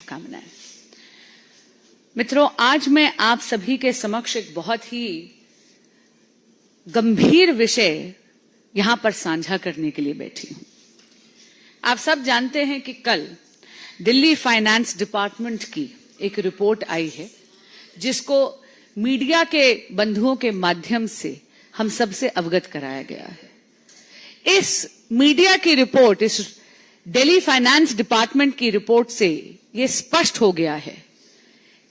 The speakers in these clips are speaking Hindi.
शुभकामनाएं। मित्रों, आज मैं आप सभी के समक्ष एक बहुत ही गंभीर विषय यहां पर साझा करने के लिए बैठी हूं। आप सब जानते हैं कि कल दिल्ली फाइनेंस डिपार्टमेंट की एक रिपोर्ट आई है, जिसको मीडिया के बंधुओं के माध्यम से हम सबसे अवगत कराया गया है। इस मीडिया की रिपोर्ट, इस दिल्ली फाइनेंस डिपार्टमेंट की रिपोर्ट से यह स्पष्ट हो गया है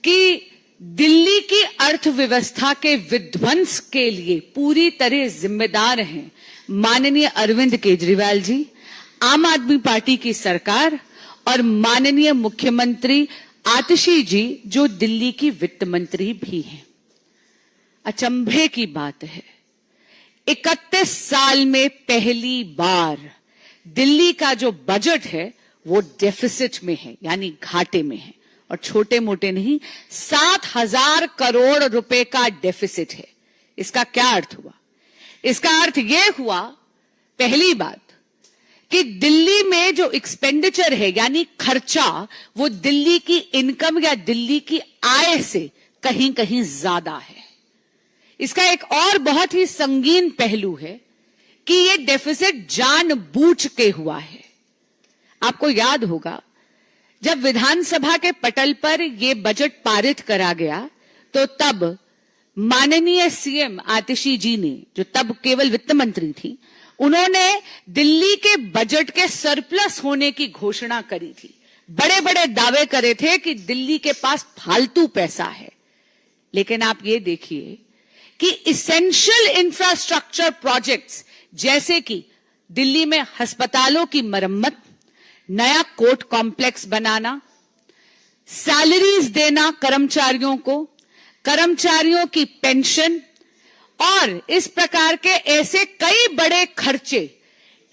कि दिल्ली की अर्थव्यवस्था के विध्वंस के लिए पूरी तरह जिम्मेदार हैं माननीय अरविंद केजरीवाल जी, आम आदमी पार्टी की सरकार और माननीय मुख्यमंत्री आतिशी जी, जो दिल्ली की वित्त मंत्री भी हैं। अचंभे की बात है, 31 साल में पहली बार दिल्ली का जो बजट है वो डेफिसिट में है, यानी घाटे में है, और छोटे मोटे नहीं, 7,000 करोड़ रुपए का डेफिसिट है। इसका क्या अर्थ हुआ? इसका अर्थ यह हुआ, पहली बात, कि दिल्ली में जो एक्सपेंडिचर है यानी खर्चा, वो दिल्ली की इनकम या दिल्ली की आय से कहीं कहीं ज्यादा है। इसका एक और बहुत ही संगीन पहलू है कि ये डेफिसिट जानबूझ के हुआ है। आपको याद होगा, जब विधानसभा के पटल पर यह बजट पारित करा गया तो तब माननीय सीएम आतिशी जी ने, जो तब केवल वित्त मंत्री थी, उन्होंने दिल्ली के बजट के सरप्लस होने की घोषणा करी थी। बड़े बड़े दावे करे थे कि दिल्ली के पास फालतू पैसा है। लेकिन आप ये देखिए कि इसेंशियल इंफ्रास्ट्रक्चर प्रोजेक्ट्स, जैसे कि दिल्ली में अस्पतालों की मरम्मत, नया कोर्ट कॉम्प्लेक्स बनाना, सैलरीज देना कर्मचारियों को, कर्मचारियों की पेंशन और इस प्रकार के ऐसे कई बड़े खर्चे,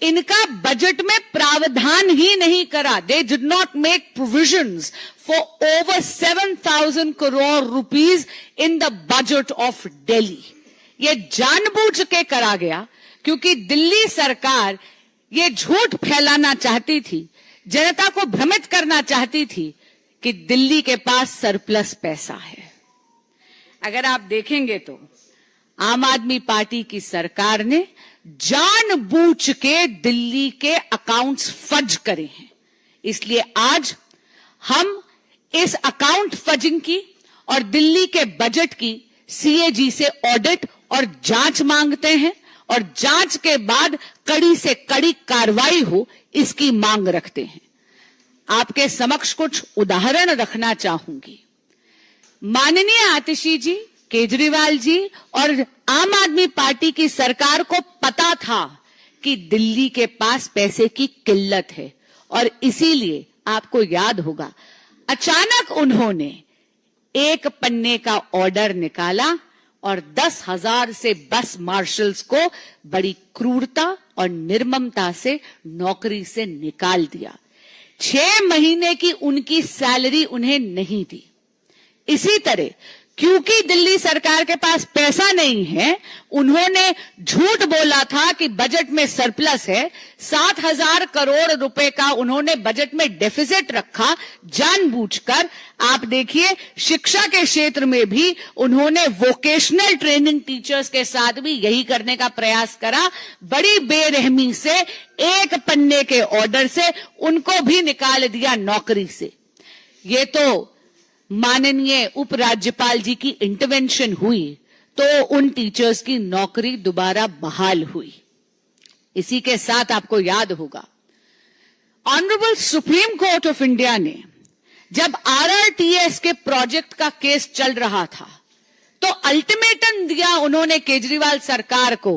इनका बजट में प्रावधान ही नहीं करा। They did not make provisions for over 7,000 crore rupees in the budget of Delhi. ये जानबूझ के करा गया क्योंकि दिल्ली सरकार ये झूठ फैलाना चाहती थी, जनता को भ्रमित करना चाहती थी कि दिल्ली के पास सरप्लस पैसा है। अगर आप देखेंगे तो आम आदमी पार्टी की सरकार ने जानबूझ के दिल्ली के अकाउंट्स फज करे हैं। इसलिए आज हम इस अकाउंट फजिंग की और दिल्ली के बजट की सीएजी से ऑडिट और जांच मांगते हैं, और जांच के बाद कड़ी से कड़ी कार्रवाई हो, इसकी मांग रखते हैं। आपके समक्ष कुछ उदाहरण रखना चाहूंगी। माननीय आतिशी जी, केजरीवाल जी और आम आदमी पार्टी की सरकार को पता था कि दिल्ली के पास पैसे की किल्लत है, और इसीलिए आपको याद होगा, अचानक उन्होंने एक पन्ने का ऑर्डर निकाला और 10,000 से बस मार्शल्स को बड़ी क्रूरता और निर्ममता से नौकरी से निकाल दिया। 6 महीने की उनकी सैलरी उन्हें नहीं दी। इसी तरह क्योंकि दिल्ली सरकार के पास पैसा नहीं है, उन्होंने झूठ बोला था कि बजट में सरप्लस है। 7,000 करोड़ रुपए का उन्होंने बजट में डेफिसिट रखा जानबूझकर। आप देखिए, शिक्षा के क्षेत्र में भी उन्होंने वोकेशनल ट्रेनिंग टीचर्स के साथ भी यही करने का प्रयास करा। बड़ी बेरहमी से एक पन्ने के ऑर्डर से उनको भी निकाल दिया नौकरी से। ये तो माननीय उपराज्यपाल जी की इंटरवेंशन हुई तो उन टीचर्स की नौकरी दोबारा बहाल हुई। इसी के साथ आपको याद होगा, honourable supreme court of India ने जब आरआरटीएस के प्रोजेक्ट का केस चल रहा था तो अल्टीमेटम दिया उन्होंने केजरीवाल सरकार को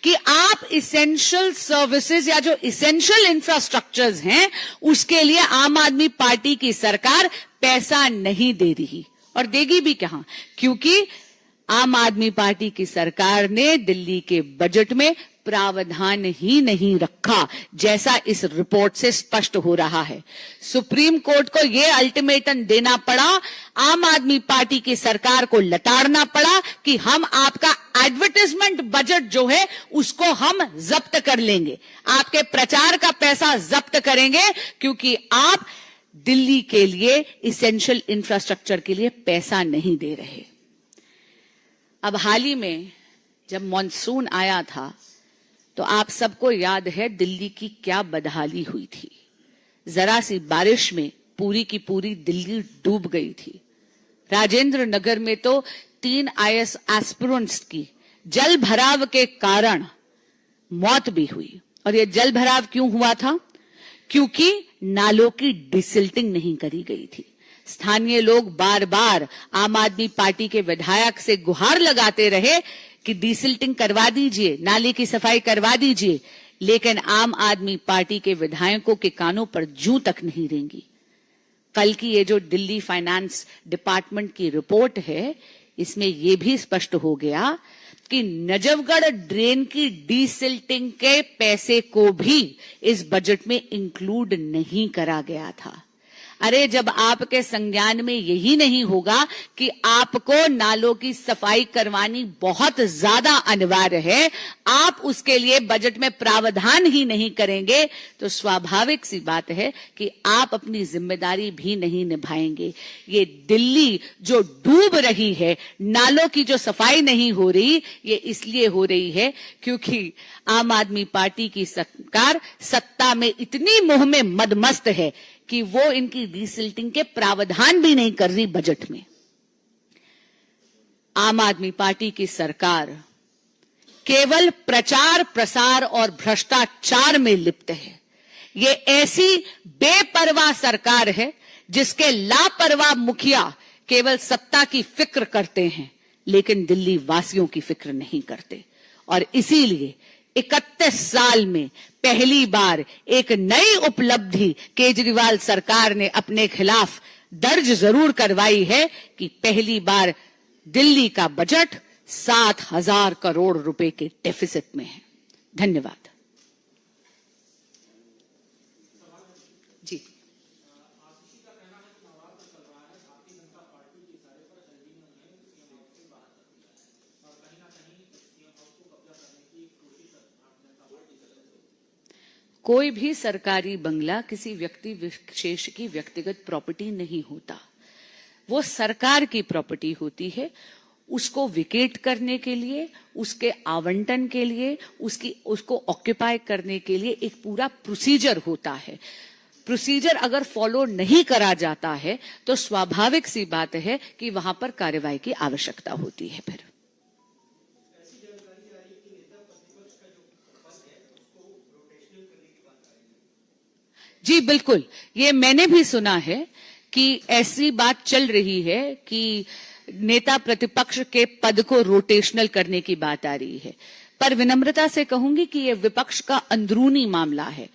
कि आप इसेंशियल सर्विसेज या जो इसेंशियल इंफ्रास्ट्रक्चर्स हैं उसके लिए आम आदमी पार्टी की सरकार पैसा नहीं दे रही, और देगी भी कहां, क्योंकि आम आदमी पार्टी की सरकार ने दिल्ली के बजट में प्रावधान ही नहीं रखा, जैसा इस रिपोर्ट से स्पष्ट हो रहा है। सुप्रीम कोर्ट को यह अल्टीमेटम देना पड़ा, आम आदमी पार्टी की सरकार को लताड़ना पड़ा कि हम आपका एडवर्टाइजमेंट बजट जो है उसको हम जब्त कर लेंगे, आपके प्रचार का पैसा जब्त करेंगे, क्योंकि आप दिल्ली के लिए इसेंशियल इंफ्रास्ट्रक्चर के लिए पैसा नहीं दे रहे। अब हाल ही में जब मॉनसून आया था तो आप सबको याद है दिल्ली की क्या बदहाली हुई थी। जरा सी बारिश में पूरी की पूरी दिल्ली डूब गई थी। राजेंद्र नगर में तो 3 IAS एस्पिरेंट्स की जल भराव के कारण मौत भी हुई। और यह जल भराव क्यों हुआ था? क्योंकि नालों की डिसिल्टिंग नहीं करी गई थी। स्थानीय लोग बार बार आम आदमी पार्टी के विधायक से गुहार लगाते रहे कि डिसिल्टिंग करवा दीजिए, नाले की सफाई करवा दीजिए, लेकिन आम आदमी पार्टी के विधायकों के कानों पर जूं तक नहीं रेंगी। कल की ये जो दिल्ली फाइनेंस डिपार्टमेंट की रिपोर्ट है, इसमें यह भी स्पष्ट हो गया कि नजफगढ़ ड्रेन की डिसिल्टिंग के पैसे को भी इस बजट में इंक्लूड नहीं करा गया था। अरे जब आपके संज्ञान में यही नहीं होगा कि आपको नालों की सफाई करवानी बहुत ज्यादा अनिवार्य है, आप उसके लिए बजट में प्रावधान ही नहीं करेंगे, तो स्वाभाविक सी बात है कि आप अपनी जिम्मेदारी भी नहीं निभाएंगे। ये दिल्ली जो डूब रही है, नालों की जो सफाई नहीं हो रही, ये इसलिए हो रही है क्योंकि आम आदमी पार्टी की सरकार सत्ता में इतनी मोह में मदमस्त है कि वो इनकी डिसिल्टिंग के प्रावधान भी नहीं कर रही बजट में। आम आदमी पार्टी की सरकार केवल प्रचार प्रसार और भ्रष्टाचार में लिप्त है। ये ऐसी बेपरवाह सरकार है जिसके लापरवाह मुखिया केवल सत्ता की फिक्र करते हैं, लेकिन दिल्ली वासियों की फिक्र नहीं करते। और इसीलिए 31 साल में पहली बार एक नई उपलब्धि केजरीवाल सरकार ने अपने खिलाफ दर्ज जरूर करवाई है कि पहली बार दिल्ली का बजट 7,000 करोड़ रुपए के डेफिसिट में है। धन्यवाद। जी, कोई भी सरकारी बंगला किसी व्यक्ति विशेष की व्यक्तिगत प्रॉपर्टी नहीं होता। वो सरकार की प्रॉपर्टी होती है। उसको विकेट करने के लिए, उसके आवंटन के लिए, उसको ऑक्यूपाई करने के लिए एक पूरा प्रोसीजर होता है। प्रोसीजर अगर फॉलो नहीं करा जाता है तो स्वाभाविक सी बात है कि वहां पर कार्रवाई की आवश्यकता होती है। फिर जी बिल्कुल, ये मैंने भी सुना है कि ऐसी बात चल रही है कि नेता प्रतिपक्ष के पद को रोटेशनल करने की बात आ रही है। पर विनम्रता से कहूंगी कि यह विपक्ष का अंदरूनी मामला है।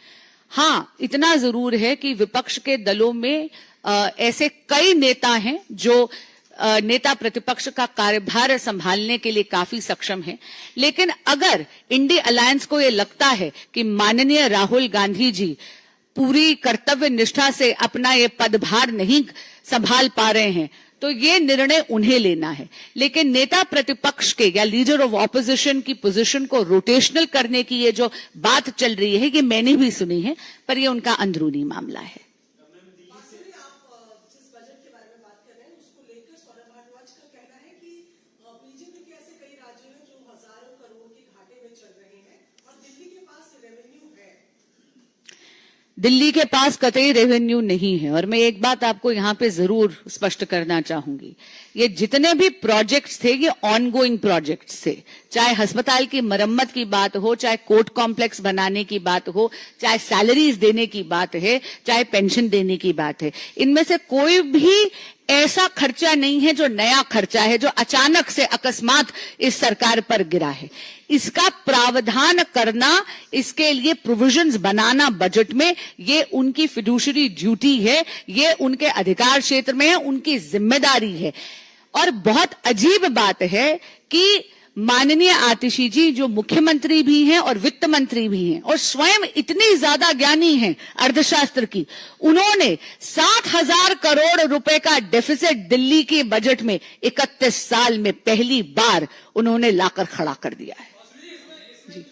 हां, इतना जरूर है कि विपक्ष के दलों में ऐसे कई नेता हैं जो नेता प्रतिपक्ष का कार्यभार संभालने के लिए काफी सक्षम है। लेकिन अगर इंडी अलायंस को यह लगता है कि माननीय राहुल गांधी जी पूरी कर्तव्य निष्ठा से अपना ये पदभार नहीं संभाल पा रहे हैं, तो ये निर्णय उन्हें लेना है। लेकिन नेता प्रतिपक्ष के या लीडर ऑफ ऑपोजिशन की पोजीशन को रोटेशनल करने की ये जो बात चल रही है, ये मैंने भी सुनी है, पर ये उनका अंदरूनी मामला है। दिल्ली के पास कतई रेवेन्यू नहीं है। और मैं एक बात आपको यहां पे जरूर स्पष्ट करना चाहूंगी, ये जितने भी प्रोजेक्ट्स थे ये ऑनगोइंग प्रोजेक्ट्स थे। चाहे अस्पताल की मरम्मत की बात हो, चाहे कोर्ट कॉम्प्लेक्स बनाने की बात हो, चाहे सैलरीज देने की बात है, चाहे पेंशन देने की बात है, इनमें से कोई भी ऐसा खर्चा नहीं है जो नया खर्चा है, जो अचानक से अकस्मात इस सरकार पर गिरा है। इसका प्रावधान करना, इसके लिए प्रोविजंस बनाना बजट में, ये उनकी फिड्यूशरी ड्यूटी है, ये उनके अधिकार क्षेत्र में है, उनकी जिम्मेदारी है। और बहुत अजीब बात है कि माननीय आतिशी जी जो मुख्यमंत्री भी हैं और वित्त मंत्री भी हैं और स्वयं इतनी ज्यादा ज्ञानी हैं अर्थशास्त्र की, उन्होंने 7,000 करोड़ रुपए का डेफिसिट दिल्ली के बजट में 31 साल में पहली बार उन्होंने लाकर खड़ा कर दिया है। जी,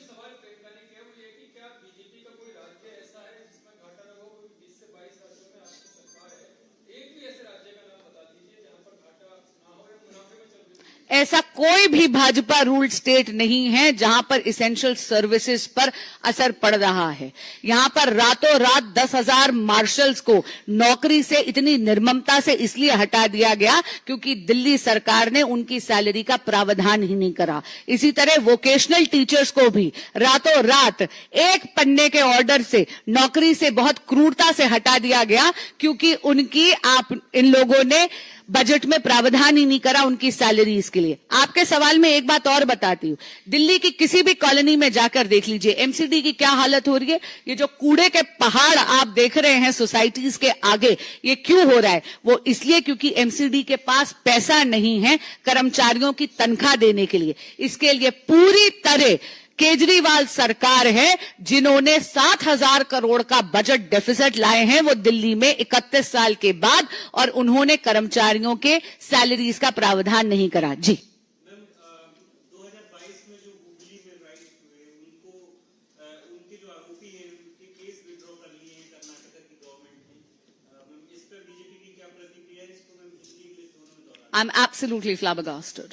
ऐसा कोई भी भाजपा रूल्ड स्टेट नहीं है जहां पर इसेंशियल सर्विसेज पर असर पड़ रहा है। यहां पर रातों रात 10,000 मार्शल्स को नौकरी से इतनी निर्ममता से इसलिए हटा दिया गया क्योंकि दिल्ली सरकार ने उनकी सैलरी का प्रावधान ही नहीं करा। इसी तरह वोकेशनल टीचर्स को भी रातों रात एक पन्ने के ऑर्डर से नौकरी से बहुत क्रूरता से हटा दिया गया क्योंकि उनकी इन लोगों ने बजट में प्रावधान ही नहीं करा उनकी सैलरीज के लिए। आपके सवाल में एक बात और बताती हूं, दिल्ली की किसी भी कॉलोनी में जाकर देख लीजिए एमसीडी की क्या हालत हो रही है। ये जो कूड़े के पहाड़ आप देख रहे हैं सोसाइटीज के आगे, ये क्यों हो रहा है? वो इसलिए क्योंकि एमसीडी के पास पैसा नहीं है कर्मचारियों की तनख्वाह देने के लिए। इसके लिए पूरी तरह केजरीवाल सरकार है जिन्होंने 7,000 करोड़ का बजट डेफिसिट लाए हैं वो दिल्ली में 31 साल के बाद, और उन्होंने कर्मचारियों के सैलरीज का प्रावधान नहीं करा। जी 2022 में जो हुगली में राइट हुए उनके जो आरोपी हैं उनके केस विड्रॉ कर लिए हैं कर्नाटक की गवर्नमेंट ने। इस पर बीजेपी की क्या प्रतिक्रिया है? इसको मैं हिस्ट्री के लिए दोनों में दोहरा। I'm absolutely flabbergasted.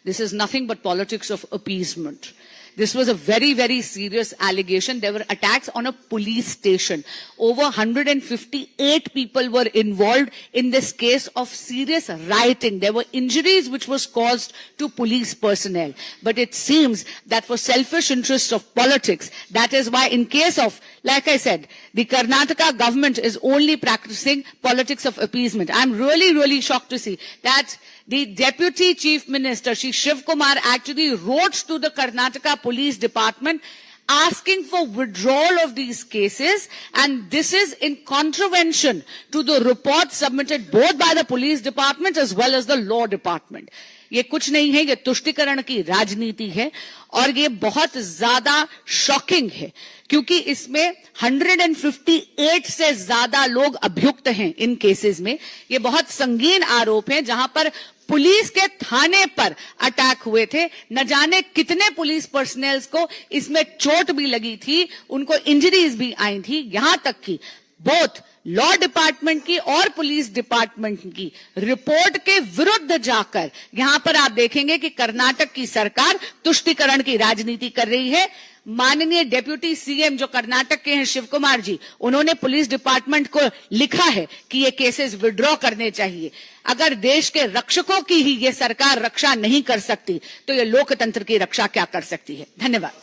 This is nothing but politics of appeasement. This was a very, very serious allegation. There were attacks on a police station. Over 158 people were involved in this case of serious rioting. There were injuries which was caused to police personnel. But it seems that for selfish interests of politics, that is why in case of, like I said, the Karnataka government is only practicing politics of appeasement. I'm really, really shocked to see that the Deputy Chief Minister, Shri Shiv Kumar, actually wrote to the Karnataka Police Department asking for withdrawal of these cases, and this is in contravention to the report submitted both by the police department as well as the law department. ये कुछ नहीं है, ये तुष्टीकरण की राजनीति है और ये बहुत ज्यादा शॉकिंग है क्योंकि इसमें 158 से ज्यादा लोग अभियुक्त हैं इन केसेस में। ये बहुत संगीन आरोप हैं जहां पर पुलिस के थाने पर अटैक हुए थे। न जाने कितने पुलिस पर्सनल्स को इसमें चोट भी लगी थी, उनको इंजरीज भी आई थी। यहां तक कि बोथ लॉ डिपार्टमेंट की और पुलिस डिपार्टमेंट की रिपोर्ट के विरुद्ध जाकर यहां पर आप देखेंगे कि कर्नाटक की सरकार तुष्टीकरण की राजनीति कर रही है। माननीय डेप्यूटी सीएम जो कर्नाटक के हैं शिव कुमार जी, उन्होंने पुलिस डिपार्टमेंट को लिखा है कि ये केसेस विड्रॉ करने चाहिए। अगर देश के रक्षकों की ही ये सरकार रक्षा नहीं कर सकती तो ये लोकतंत्र की रक्षा क्या कर सकती है? धन्यवाद।